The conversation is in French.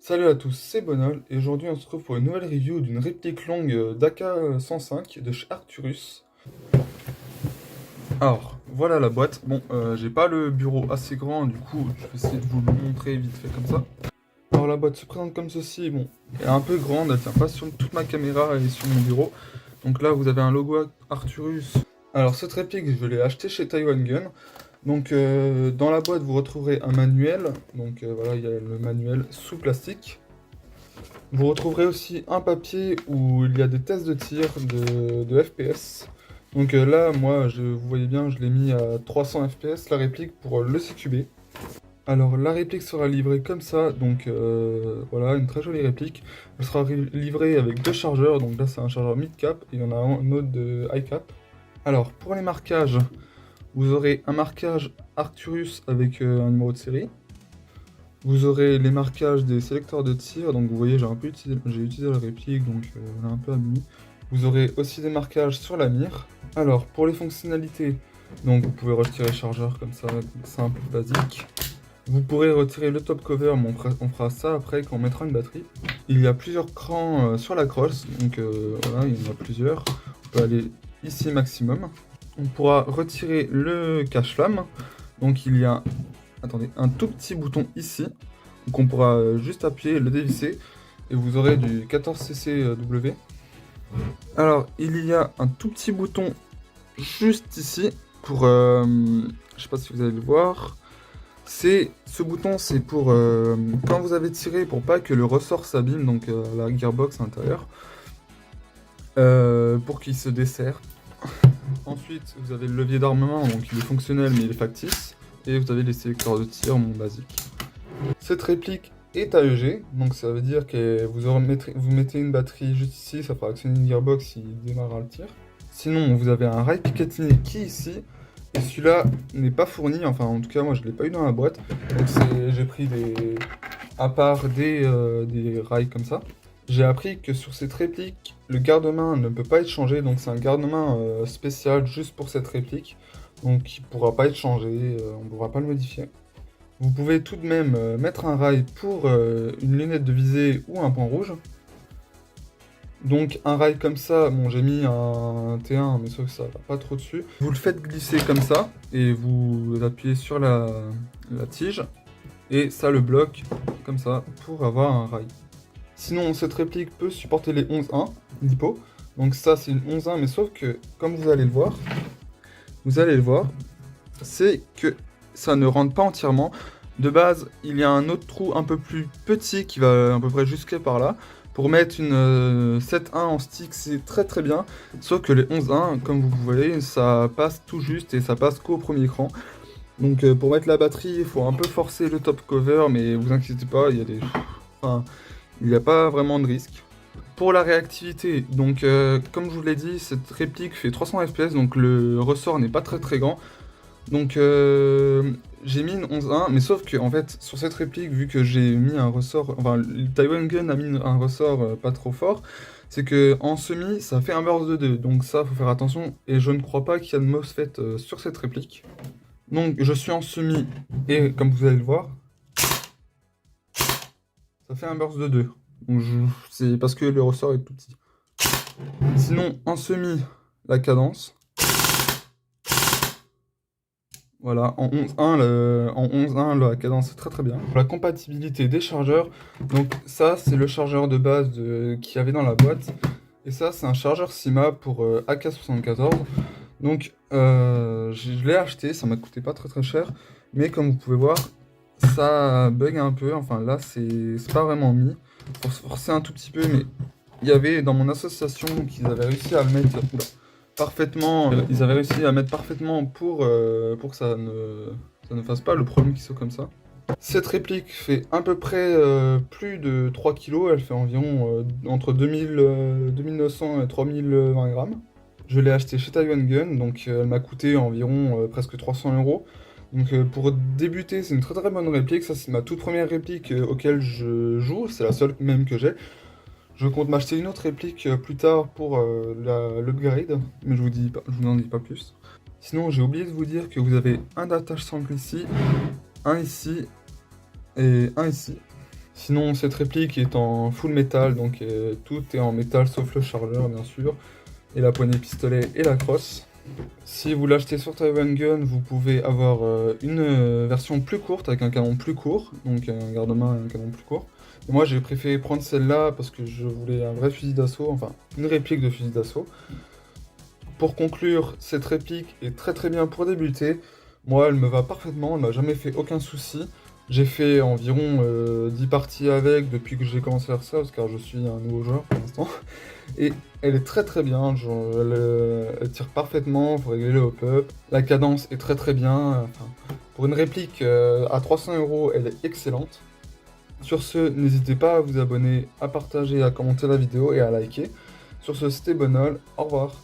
Salut à tous, c'est Bonal et aujourd'hui on se retrouve pour une nouvelle review d'une réplique longue d'AK-105 de chez Arcturus. Alors, voilà la boîte. Bon, j'ai pas le bureau assez grand, du coup je vais essayer de vous le montrer vite fait comme ça. Alors la boîte se présente comme ceci, bon, elle est un peu grande, elle tient pas sur toute ma caméra et sur mon bureau. Donc là vous avez un logo Arcturus. Alors cette réplique je l'ai acheté chez Taiwan Gun. Donc dans la boîte vous retrouverez un manuel, donc voilà il y a le manuel sous plastique. Vous retrouverez aussi un papier où il y a des tests de tir de FPS. Donc là, moi, vous voyez bien, je l'ai mis à 300 FPS, la réplique, pour le CQB. Alors, la réplique sera livrée comme ça, donc voilà, une très jolie réplique. Elle sera livrée avec deux chargeurs, donc là, c'est un chargeur mid-cap, et il y en a un autre de high-cap. Alors, pour les marquages, vous aurez un marquage Arcturus avec un numéro de série. Vous aurez les marquages des sélecteurs de tir, donc vous voyez j'ai utilisé la réplique, donc elle est un peu abîmée. Vous aurez aussi des marquages sur la mire. Alors pour les fonctionnalités, donc vous pouvez retirer le chargeur comme ça, simple, basique. Vous pourrez retirer le top cover, mais on fera ça après quand on mettra une batterie. Il y a plusieurs crans sur la crosse, donc voilà, il y en a plusieurs. On peut aller ici maximum. On pourra retirer le cache-flamme, donc il y a attendez, un tout petit bouton ici, donc on pourra juste appuyer et le dévisser, et vous aurez du 14cc Alors, il y a un tout petit bouton juste ici, pour, je sais pas si vous allez le voir, ce bouton, c'est pour, quand vous avez tiré, pour pas que le ressort s'abîme, donc la gearbox à l'intérieur, pour qu'il se desserre. Ensuite, vous avez le levier d'armement, donc il est fonctionnel mais il est factice. Et vous avez les sélecteurs de tir, mon basique. Cette réplique est AEG, donc ça veut dire que vous mettez une batterie juste ici, ça fera actionner une gearbox, il démarrera le tir. Sinon, vous avez un rail Picatinny qui est ici, et celui-là n'est pas fourni, enfin en tout cas moi je ne l'ai pas eu dans la boîte, donc j'ai pris à part des rails comme ça. J'ai appris que sur cette réplique, le garde-main ne peut pas être changé, donc c'est un garde-main spécial juste pour cette réplique. Donc il ne pourra pas être changé, on ne pourra pas le modifier. Vous pouvez tout de même mettre un rail pour une lunette de visée ou un point rouge. Donc un rail comme ça, bon j'ai mis un T1 mais sauf que ça va pas trop dessus. Vous le faites glisser comme ça et vous appuyez sur la tige et ça le bloque comme ça pour avoir un rail. Sinon cette réplique peut supporter les 11-1 lipo. Donc ça c'est une 11-1 mais sauf que comme vous allez le voir, c'est que ça ne rentre pas entièrement. De base, il y a un autre trou un peu plus petit qui va à peu près jusque par là. Pour mettre une 7-1 en stick, c'est très très bien. Sauf que les 11-1, comme vous voyez, ça passe tout juste et ça passe qu'au premier cran. Donc pour mettre la batterie, il faut un peu forcer le top cover, mais vous inquiétez pas, enfin, il n'y a pas vraiment de risque. Pour la réactivité, donc comme je vous l'ai dit, cette réplique fait 300 FPS, donc le ressort n'est pas très très grand. Donc j'ai mis une 11-1, mais sauf que en fait sur cette réplique, vu que j'ai mis un ressort, enfin le Taiwan Gun a mis un ressort pas trop fort, c'est que en semi ça fait un burst de 2, donc ça faut faire attention, et je ne crois pas qu'il y a de MOSFET sur cette réplique. Donc je suis en semi, et comme vous allez le voir, ça fait un burst de 2. Donc c'est parce que le ressort est tout petit. Sinon en semi, la cadence. Voilà, en 11.1, la cadence est très très bien. Pour la compatibilité des chargeurs, donc ça c'est le chargeur de base qu'il y avait dans la boîte. Et ça c'est un chargeur Sima pour AK74. Donc je l'ai acheté, ça m'a coûté pas très très cher. Mais comme vous pouvez voir, ça bug un peu. Enfin là c'est pas vraiment mis. Faut se forcer un tout petit peu, mais il y avait dans mon association qu'ils avaient réussi à le mettre. Oula, parfaitement, ils avaient réussi à mettre parfaitement pour que ça ne fasse pas le problème qui soit comme ça. Cette réplique fait à peu près plus de 3 kg, elle fait environ entre 2900 et 3020 grammes. Je l'ai acheté chez Taiwan Gun, donc elle m'a coûté environ presque 300 euros. Donc pour débuter, c'est une très très bonne réplique, ça c'est ma toute première réplique auquel je joue, c'est la seule même que j'ai. Je compte m'acheter une autre réplique plus tard pour l'upgrade, mais je vous en dis pas plus. Sinon, j'ai oublié de vous dire que vous avez un datage sample ici, un ici et un ici. Sinon, cette réplique est en full métal, donc tout est en métal sauf le chargeur, bien sûr, et la poignée pistolet et la crosse. Si vous l'achetez sur Taiwan Gun, vous pouvez avoir une version plus courte avec un canon plus court, donc un garde-main et un canon plus court. Et moi, j'ai préféré prendre celle-là parce que je voulais un vrai fusil d'assaut, enfin une réplique de fusil d'assaut. Pour conclure, cette réplique est très très bien pour débuter. Moi, elle me va parfaitement, elle m'a jamais fait aucun souci. J'ai fait environ 10 parties avec depuis que j'ai commencé à faire ça, car je suis un nouveau joueur pour l'instant. Et elle est très très bien, genre, elle tire parfaitement, faut régler le hop-up. La cadence est très très bien. Enfin, pour une réplique à 300 €, elle est excellente. Sur ce, n'hésitez pas à vous abonner, à partager, à commenter la vidéo et à liker. Sur ce, c'était Bonol, au revoir.